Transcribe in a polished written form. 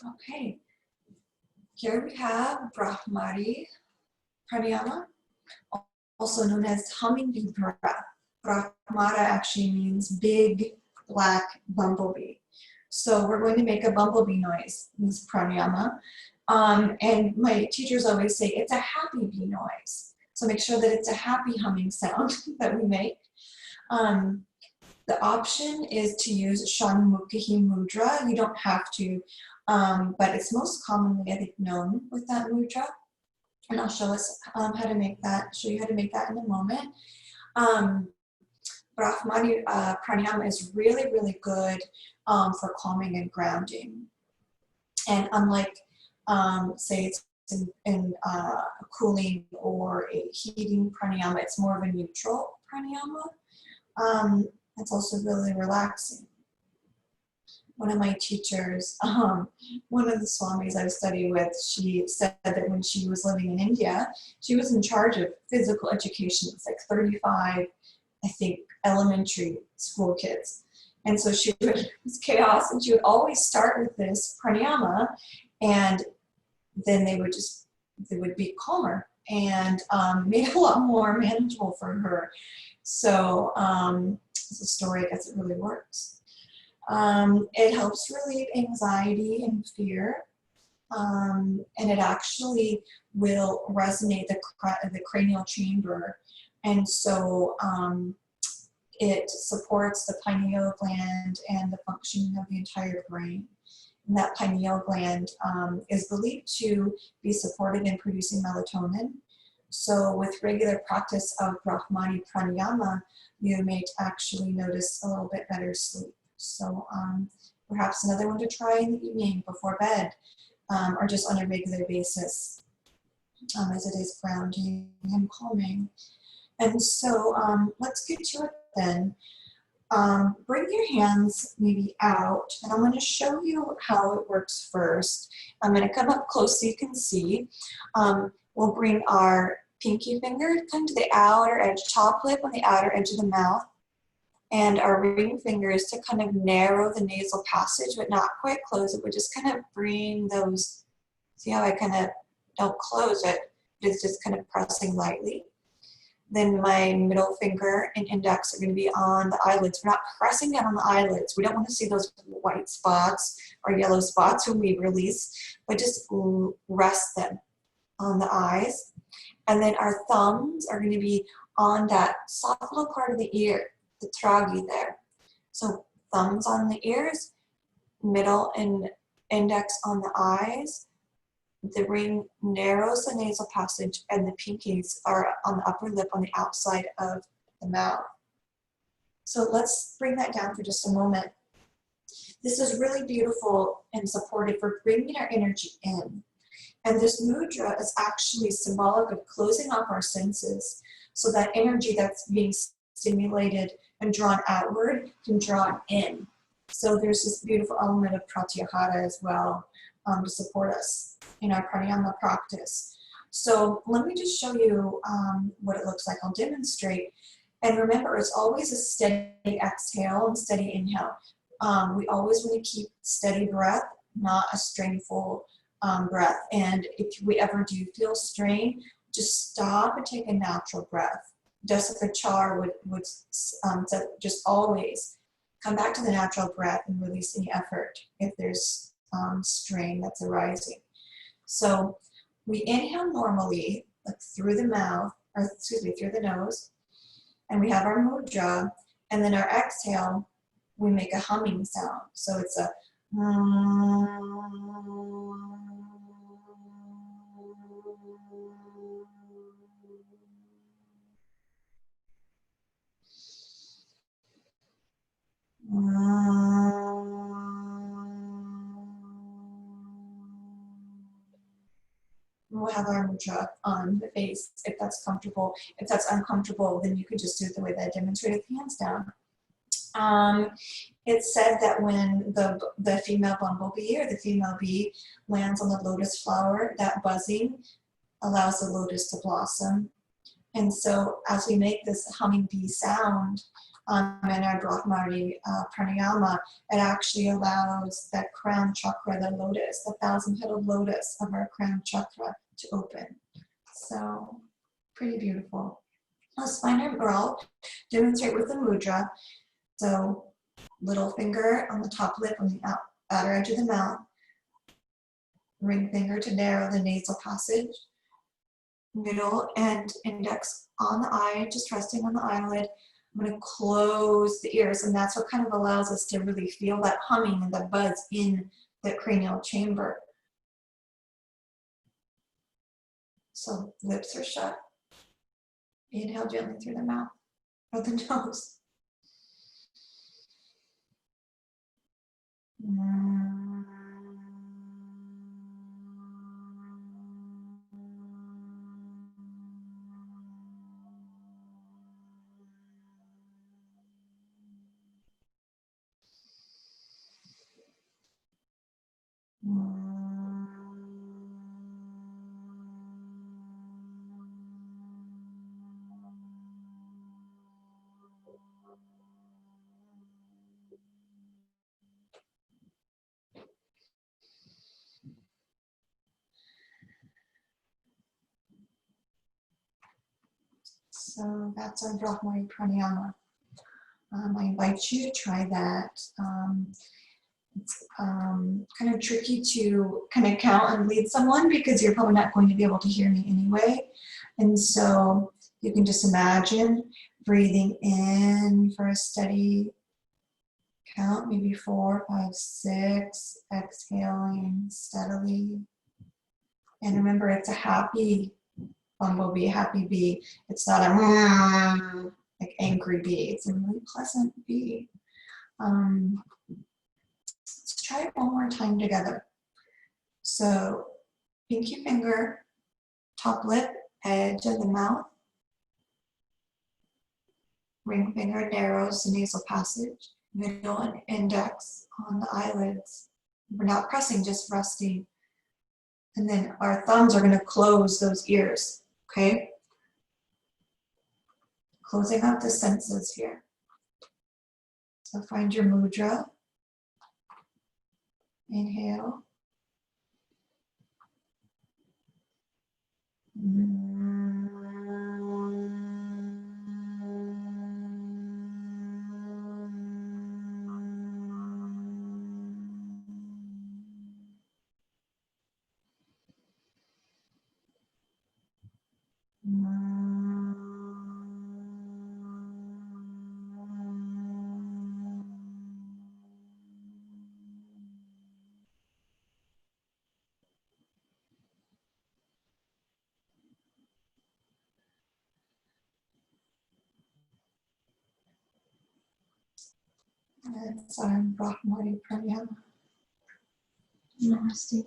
Okay, here we have Bhramari Pranayama, also known as humming bee breath. Bhramara actually means big black bumblebee. So we're going to make a bumblebee noise in this pranayama. And my teachers always say it's a happy bee noise. So make sure that it's a happy humming sound that we make. The option is to use shanmuki mudra. You don't have to, but it's most commonly, I think, known with that mudra. And I'll show us how to make that, show you how to make that in a moment. Bhramari Pranayama is really, really good for calming and grounding. And unlike, say, it's in a cooling or a heating pranayama, it's more of a neutral pranayama. It's also really relaxing. One of my teachers, one of the swamis I studied with, she said that when she was living in India, she was in charge of physical education. It's like 35, I think, elementary school kids. And so she would, it was chaos, and she would always start with this pranayama, and then they would be calmer and made a lot more manageable for her. So it's a story, I guess it really works. It helps relieve anxiety and fear, and it actually will resonate the cranial chamber, and so it supports the pineal gland and the functioning of the entire brain. And that pineal gland is believed to be supported in producing melatonin. So with regular practice of Bhramari Pranayama, you may actually notice a little bit better sleep. So perhaps another one to try in the evening before bed, or just on a regular basis, as it is grounding and calming. And so let's get to it then. Bring your hands maybe out, and I'm going to show you how it works first. I'm going to come up close so you can see. We'll bring our pinky finger kind of the outer edge, top lip on the outer edge of the mouth, and our ring fingers to kind of narrow the nasal passage, but not quite close it, but just kind of bring those, see how I kind of don't close it, but it's just kind of pressing lightly. Then my middle finger and index are going to be on the eyelids. We're not pressing down on the eyelids. We don't want to see those white spots or yellow spots when we release, but just rest them on the eyes. And then our thumbs are going to be on that soft little part of the ear, the tragi there. So thumbs on the ears, middle and index on the eyes. The ring narrows the nasal passage, and the pinkies are on the upper lip on the outside of the mouth. So let's bring that down for just a moment. This is really beautiful and supportive for bringing our energy in. And this mudra is actually symbolic of closing off our senses, so that energy that's being stimulated and drawn outward can draw in. So there's this beautiful element of pratyhara as well to support us in our pranayama practice. So let me just show you what it looks like. I'll demonstrate. And remember, it's always a steady exhale and steady inhale. We always want to keep steady breath, not a strainful breath. And if we ever do feel strain, just stop and take a natural breath. Dasakachar would just always come back to the natural breath and release any effort if there's strain that's arising. So we inhale normally, like through the mouth, or excuse me, through the nose, and we have our mudra, and then our exhale, we make a humming sound. So it's a we'll have our mudra on the face if that's comfortable. If that's uncomfortable, then you could just do it the way that I demonstrated, hands down. It's said that when the female bumblebee or the female bee lands on the lotus flower, that buzzing allows the lotus to blossom. And so as we make this humming bee sound, in our Bhramari Pranayama, it actually allows that crown chakra, the lotus, the 1,000-petaled lotus of our crown chakra to open. So pretty beautiful. Let's find our I'll demonstrate with the mudra. So little finger on the top lip on the outer edge of the mouth. Ring finger to narrow the nasal passage. Middle and index on the eye, just resting on the eyelid. I'm going to close the ears, and that's what kind of allows us to really feel that humming and the buzz in the cranial chamber. So lips are shut. Inhale gently through the mouth or the nose. So that's our Bhramari Pranayama. I invite you to try that. It's kind of tricky to kind of count and lead someone because you're probably not going to be able to hear me anyway. And so you can just imagine breathing in for a steady count, maybe 4, 5, 6, exhaling steadily. And remember, it's a happy bumblebee, happy bee. It's not a like angry bee. It's a really pleasant bee. Let's try it one more time together. So pinky finger, top lip, edge of the mouth. Ring finger narrows the nasal passage. Middle and index on the eyelids. We're not pressing, just resting. And then our thumbs are going to close those ears, okay? Closing out the senses here. So find your mudra. Inhale. That's our Bhramari Pranayama. Namaste.